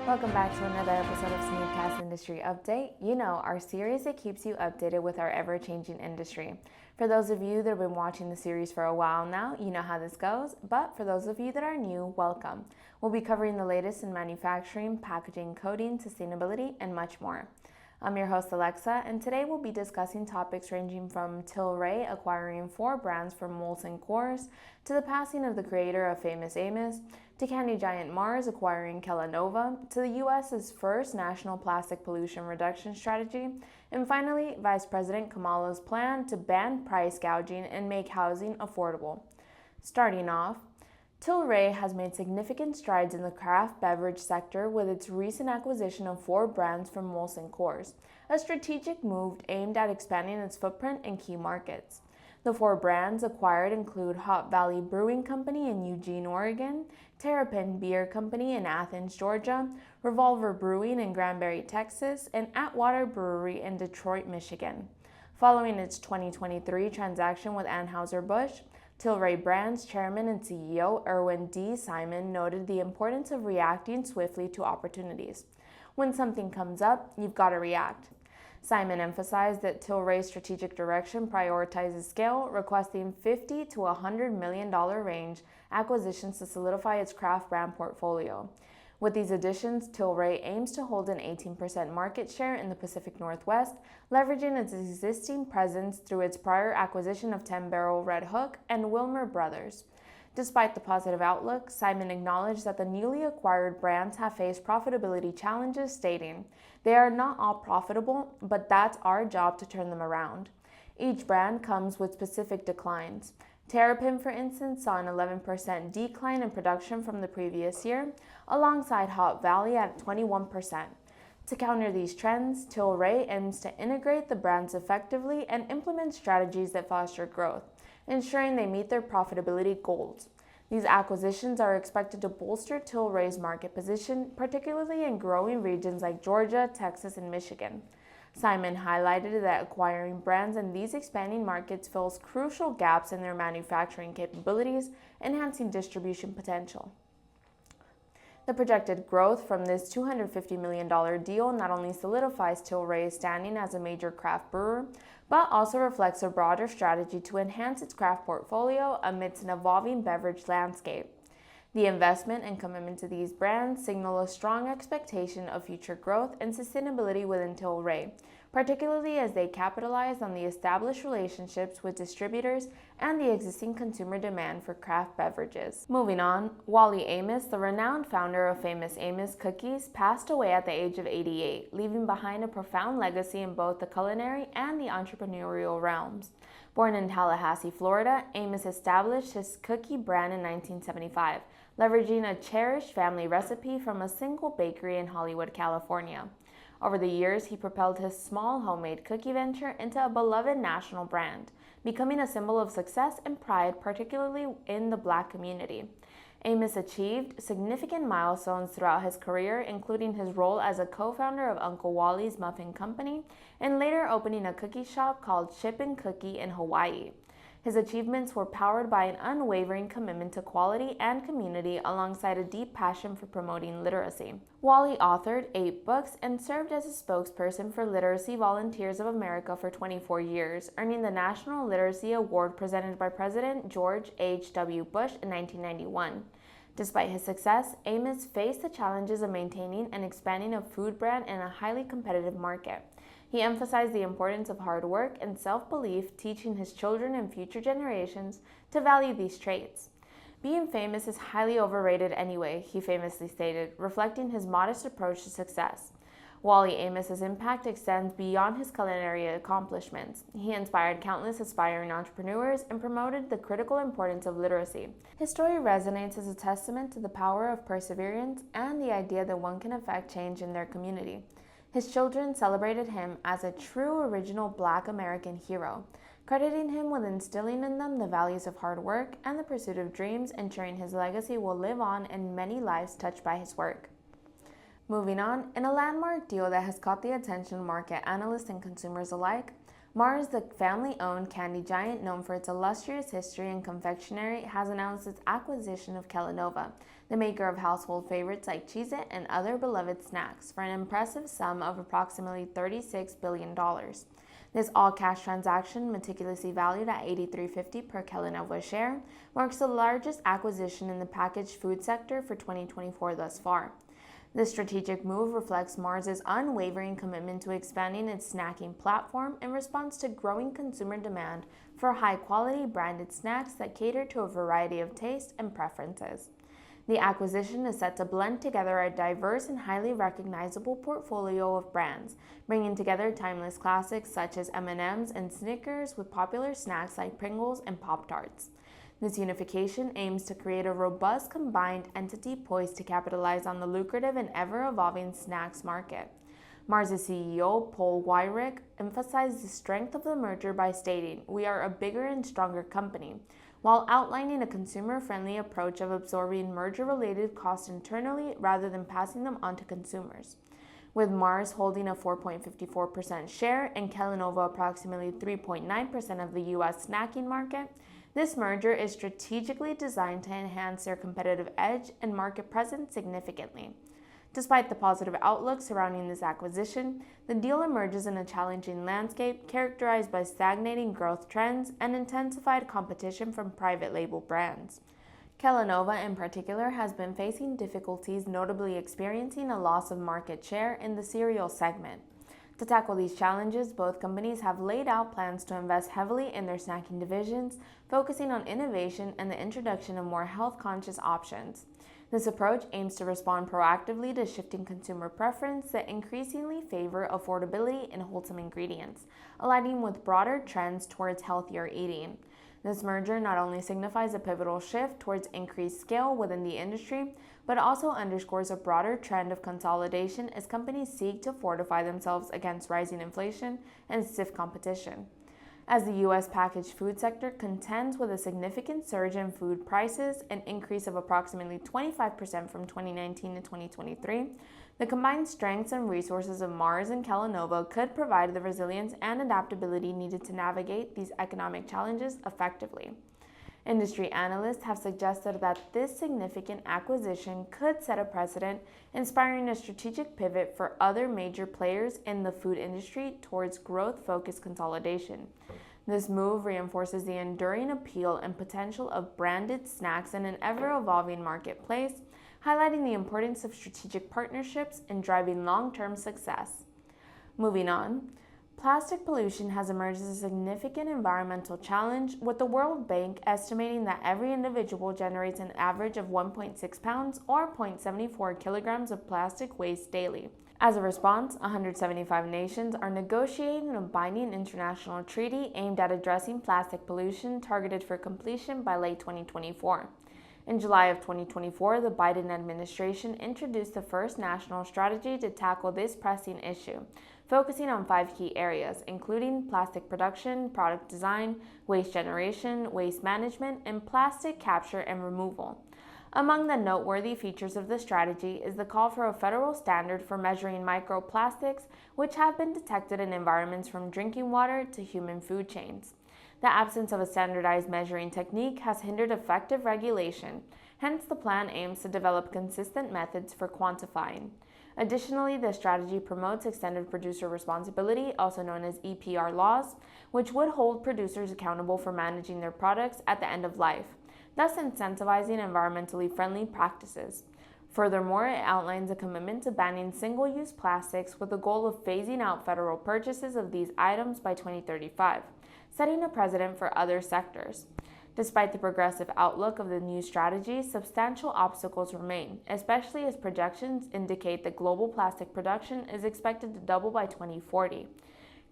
Welcome back to another episode of SNEED-CAST Industry Update. You know, our series that keeps you updated with our ever-changing industry. For those of you that have been watching the series for a while now, you know how this goes, but for those of you that are new, welcome. We'll be covering the latest in manufacturing, packaging, coding, sustainability, and much more. I'm your host, Alexa, and today we'll be discussing topics ranging from Tilray acquiring 4 brands from Molson Coors, to the passing of the creator of Famous Amos, to candy giant Mars acquiring Kellanova, to the U.S.'s first national plastic pollution reduction strategy, and finally, Vice President Kamala's plan to ban price gouging and make housing affordable. Starting off, Tilray has made significant strides in the craft beverage sector with its recent acquisition of 4 brands from Molson Coors, a strategic move aimed at expanding its footprint in key markets. The 4 brands acquired include Hop Valley Brewing Company in Eugene, Oregon, Terrapin Beer Company in Athens, Georgia, Revolver Brewing in Granbury, Texas, and Atwater Brewery in Detroit, Michigan. Following its 2023 transaction with Anheuser-Busch, Tilray Brands Chairman and CEO Irwin D. Simon noted the importance of reacting swiftly to opportunities. When something comes up, you've got to react. Simon emphasized that Tilray's strategic direction prioritizes scale, requesting $50 to $100 million range acquisitions to solidify its craft brand portfolio. With these additions, Tilray aims to hold an 18% market share in the Pacific Northwest, leveraging its existing presence through its prior acquisition of 10 Barrel Red Hook and Wilmer Brothers. Despite the positive outlook, Simon acknowledged that the newly acquired brands have faced profitability challenges, stating, "They are not all profitable, but that's our job to turn them around." Each brand comes with specific declines. Terrapin, for instance, saw an 11% decline in production from the previous year, alongside Hop Valley at 21%. To counter these trends, Tilray aims to integrate the brands effectively and implement strategies that foster growth, ensuring they meet their profitability goals. These acquisitions are expected to bolster Tilray's market position, particularly in growing regions like Georgia, Texas, and Michigan. Simon highlighted that acquiring brands in these expanding markets fills crucial gaps in their manufacturing capabilities, enhancing distribution potential. The projected growth from this $250 million deal not only solidifies Tilray's standing as a major craft brewer, but also reflects a broader strategy to enhance its craft portfolio amidst an evolving beverage landscape. The investment and commitment to these brands signal a strong expectation of future growth and sustainability within Tilray, particularly as they capitalize on the established relationships with distributors and the existing consumer demand for craft beverages. Moving on, Wally Amos, the renowned founder of Famous Amos cookies, passed away at the age of 88, leaving behind a profound legacy in both the culinary and the entrepreneurial realms. Born in Tallahassee, Florida, Amos established his cookie brand in 1975, leveraging a cherished family recipe from a single bakery in Hollywood, California. Over the years, he propelled his small homemade cookie venture into a beloved national brand, becoming a symbol of success and pride, particularly in the Black community. Amos achieved significant milestones throughout his career, including his role as a co-founder of Uncle Wally's Muffin Company and later opening a cookie shop called Chip and Cookie in Hawaii. His achievements were powered by an unwavering commitment to quality and community alongside a deep passion for promoting literacy. Wally authored 8 books and served as a spokesperson for Literacy Volunteers of America for 24 years, earning the National Literacy Award presented by President George H.W. Bush in 1991. Despite his success, Amos faced the challenges of maintaining and expanding a food brand in a highly competitive market. He emphasized the importance of hard work and self-belief, teaching his children and future generations to value these traits. "Being famous is highly overrated anyway," he famously stated, reflecting his modest approach to success. Wally Amos's impact extends beyond his culinary accomplishments. He inspired countless aspiring entrepreneurs and promoted the critical importance of literacy. His story resonates as a testament to the power of perseverance and the idea that one can affect change in their community. His children celebrated him as a true original Black American hero, crediting him with instilling in them the values of hard work and the pursuit of dreams, ensuring his legacy will live on in many lives touched by his work. Moving on, in a landmark deal that has caught the attention of market analysts and consumers alike, Mars, the family-owned candy giant known for its illustrious history in confectionery, has announced its acquisition of Kellanova, the maker of household favorites like Cheez-It and other beloved snacks, for an impressive sum of approximately $36 billion. This all-cash transaction, meticulously valued at $83.50 per Kellanova share, marks the largest acquisition in the packaged food sector for 2024 thus far. This strategic move reflects Mars's unwavering commitment to expanding its snacking platform in response to growing consumer demand for high-quality branded snacks that cater to a variety of tastes and preferences. The acquisition is set to blend together a diverse and highly recognizable portfolio of brands, bringing together timeless classics such as M&M's and Snickers with popular snacks like Pringles and Pop-Tarts. This unification aims to create a robust combined entity poised to capitalize on the lucrative and ever-evolving snacks market. Mars' CEO, Paul Weyrich, emphasized the strength of the merger by stating, "We are a bigger and stronger company," while outlining a consumer-friendly approach of absorbing merger-related costs internally rather than passing them on to consumers. With Mars holding a 4.54% share and Kellanova approximately 3.9% of the U.S. snacking market, this merger is strategically designed to enhance their competitive edge and market presence significantly. Despite the positive outlook surrounding this acquisition, the deal emerges in a challenging landscape characterized by stagnating growth trends and intensified competition from private label brands. Kellanova, in particular, has been facing difficulties, notably experiencing a loss of market share in the cereal segment. To tackle these challenges, both companies have laid out plans to invest heavily in their snacking divisions, focusing on innovation and the introduction of more health-conscious options. This approach aims to respond proactively to shifting consumer preference that increasingly favor affordability and wholesome ingredients, aligning with broader trends towards healthier eating. This merger not only signifies a pivotal shift towards increased scale within the industry, but also underscores a broader trend of consolidation as companies seek to fortify themselves against rising inflation and stiff competition. As the U.S. packaged food sector contends with a significant surge in food prices, an increase of approximately 25% from 2019 to 2023, the combined strengths and resources of Mars and Kellanova could provide the resilience and adaptability needed to navigate these economic challenges effectively. Industry analysts have suggested that this significant acquisition could set a precedent, inspiring a strategic pivot for other major players in the food industry towards growth-focused consolidation. This move reinforces the enduring appeal and potential of branded snacks in an ever-evolving marketplace, highlighting the importance of strategic partnerships in driving long-term success. Moving on, plastic pollution has emerged as a significant environmental challenge, with the World Bank estimating that every individual generates an average of 1.6 pounds or 0.74 kilograms of plastic waste daily. As a response, 175 nations are negotiating a binding international treaty aimed at addressing plastic pollution targeted for completion by late 2024. In July of 2024, the Biden administration introduced the first national strategy to tackle this pressing issue, focusing on 5 key areas, including plastic production, product design, waste generation, waste management, and plastic capture and removal. Among the noteworthy features of the strategy is the call for a federal standard for measuring microplastics, which have been detected in environments from drinking water to human food chains. The absence of a standardized measuring technique has hindered effective regulation, hence the plan aims to develop consistent methods for quantifying. Additionally, the strategy promotes extended producer responsibility, also known as EPR laws, which would hold producers accountable for managing their products at the end of life, thus incentivizing environmentally friendly practices. Furthermore, it outlines a commitment to banning single-use plastics with the goal of phasing out federal purchases of these items by 2035, setting a precedent for other sectors. Despite the progressive outlook of the new strategy, substantial obstacles remain, especially as projections indicate that global plastic production is expected to double by 2040.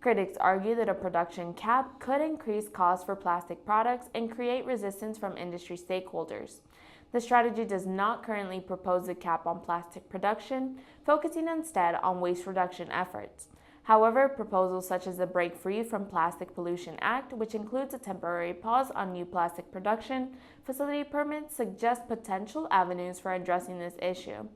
Critics argue that a production cap could increase costs for plastic products and create resistance from industry stakeholders. The strategy does not currently propose a cap on plastic production, focusing instead on waste reduction efforts. However, proposals such as the Break Free from Plastic Pollution Act, which includes a temporary pause on new plastic production facility permits, suggest potential avenues for addressing this issue.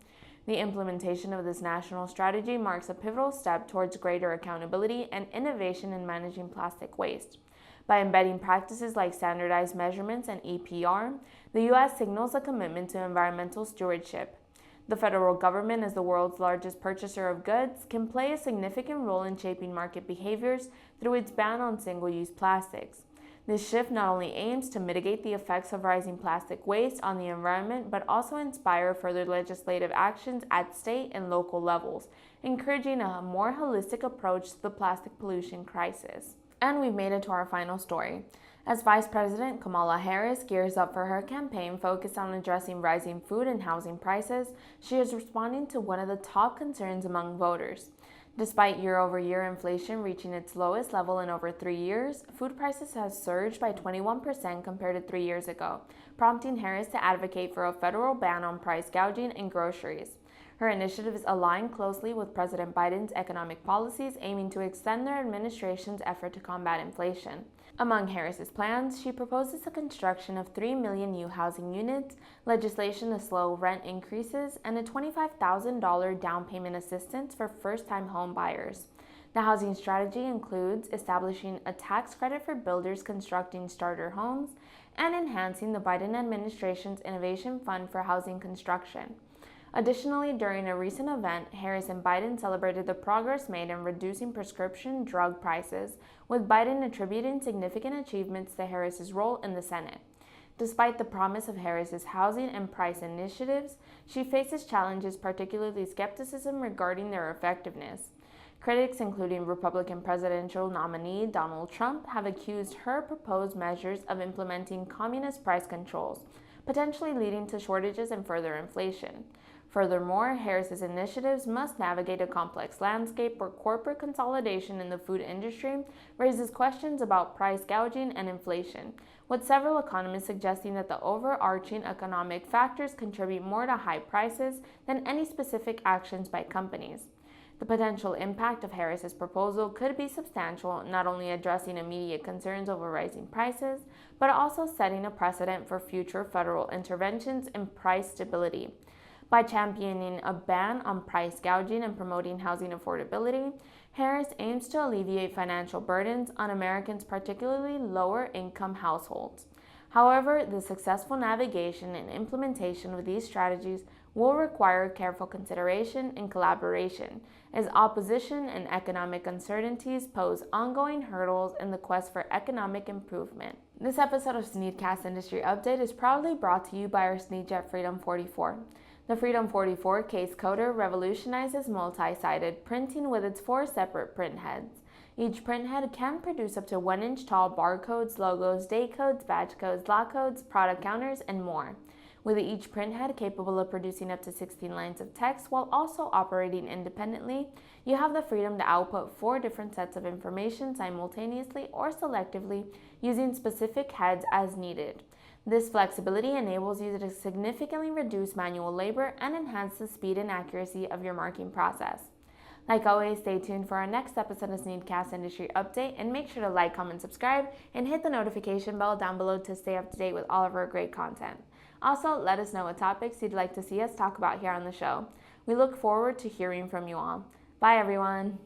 The implementation of this national strategy marks a pivotal step towards greater accountability and innovation in managing plastic waste. By embedding practices like standardized measurements and EPR, the U.S. signals a commitment to environmental stewardship. The federal government, as the world's largest purchaser of goods, can play a significant role in shaping market behaviors through its ban on single-use plastics. This shift not only aims to mitigate the effects of rising plastic waste on the environment, but also inspire further legislative actions at state and local levels, encouraging a more holistic approach to the plastic pollution crisis. And we've made it to our final story. As Vice President Kamala Harris gears up for her campaign focused on addressing rising food and housing prices, she is responding to one of the top concerns among voters. Despite year-over-year inflation reaching its lowest level in over 3 years, food prices have surged by 21% compared to 3 years ago, prompting Harris to advocate for a federal ban on price gouging in groceries. Her initiatives align closely with President Biden's economic policies aiming to extend their administration's effort to combat inflation. Among Harris's plans, she proposes the construction of 3 million new housing units, legislation to slow rent increases, and a $25,000 down payment assistance for first-time home buyers. The housing strategy includes establishing a tax credit for builders constructing starter homes and enhancing the Biden administration's Innovation Fund for housing construction. Additionally, during a recent event, Harris and Biden celebrated the progress made in reducing prescription drug prices, with Biden attributing significant achievements to Harris's role in the Senate. Despite the promise of Harris's housing and price initiatives, she faces challenges, particularly skepticism regarding their effectiveness. Critics, including Republican presidential nominee Donald Trump, have accused her proposed measures of implementing communist price controls, potentially leading to shortages and further inflation. Furthermore, Harris's initiatives must navigate a complex landscape where corporate consolidation in the food industry raises questions about price gouging and inflation, with several economists suggesting that the overarching economic factors contribute more to high prices than any specific actions by companies. The potential impact of Harris's proposal could be substantial, not only addressing immediate concerns over rising prices, but also setting a precedent for future federal interventions in price stability. By championing a ban on price gouging and promoting housing affordability, Harris aims to alleviate financial burdens on Americans, particularly lower-income households. However, the successful navigation and implementation of these strategies will require careful consideration and collaboration, as opposition and economic uncertainties pose ongoing hurdles in the quest for economic improvement. This episode of SNEED-CAST Industry Update is proudly brought to you by our SNEEDJet Freedom 44. The Freedom 44 case coder revolutionizes multi-sided printing with its 4 separate print heads. Each print head can produce up to 1-inch tall barcodes, logos, date codes, badge codes, lot codes, product counters, and more. With each print head capable of producing up to 16 lines of text while also operating independently, you have the freedom to output 4 different sets of information simultaneously or selectively using specific heads as needed. This flexibility enables you to significantly reduce manual labor and enhance the speed and accuracy of your marking process. Like always, stay tuned for our next episode of SNEED-CAST Industry Update, and make sure to like, comment, subscribe, and hit the notification bell down below to stay up to date with all of our great content. Also, let us know what topics you'd like to see us talk about here on the show. We look forward to hearing from you all. Bye, everyone.